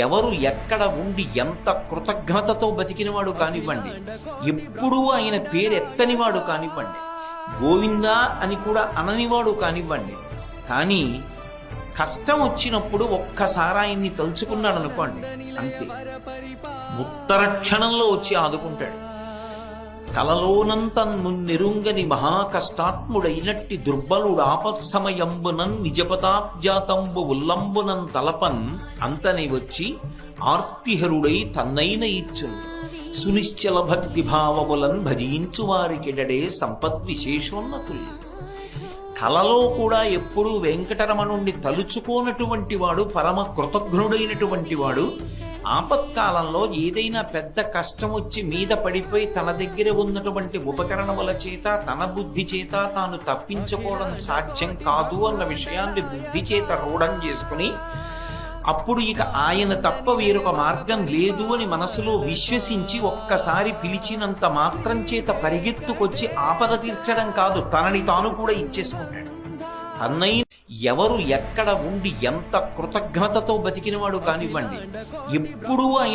ఎవరు ఎక్కడ ఉండి ఎంత కృతజ్ఞతతో బతికినవాడు కానివ్వండి, ఎప్పుడూ ఆయన పేరెత్తనివాడు కానివ్వండి, గోవిందా అని కూడా అననివాడు కానివ్వండి, కానీ కష్టం వచ్చినప్పుడు ఒక్కసారి ఆయన్ని తలుచుకున్నాడు అనుకోండి, అంతే ఉత్తర క్షణంలో వచ్చి ఆదుకుంటాడు. కలలోనంత మున్నెరుంగని మహాకష్టాత్ముడైనట్టి దుర్బలుడు ఆపత్సమయంబునన్ నిజపదాబ్జాతంబు ఉల్లంబునన్ తలపన్ అంతని వచ్చి ఆర్తిహరుడై తన్నైన ఇచ్చును సునిశ్చల భక్తి భావములన్ భజించు వారికిడడే సంపద్విశేషోన్నతులు. కలలో కూడా ఎప్పుడూ వెంకటరమణుణ్ణి తలుచుకోనటువంటి వాడు, పరమ కృతజ్ఞుడైనటువంటి వాడు, ఆపత్కాలంలో ఏదైనా పెద్ద కష్టం వచ్చి మీద పడిపోయి తన దగ్గర ఉన్నటువంటి ఉపకరణముల చేత తన బుద్ధి చేత తాను తప్పించుకోవడం సాధ్యం కాదు అన్న విషయాన్ని బుద్ధి చేత రూఢం చేసుకుని, అప్పుడు ఇక ఆయన తప్ప వేరొక మార్గం లేదు అని మనసులో విశ్వసించి ఒక్కసారి పిలిచినంత మాత్రం చేత పరిగెత్తుకొచ్చి ఆపద తీర్చడం కాదు, తనని తాను కూడా ఇచ్చేసుకుంటాడు. తన్నై ఎవరు ఎక్కడ ఉండి ఎంత కృతజ్ఞతతో బతికినవాడు కానివ్వండి, ఎప్పుడూ ఆయన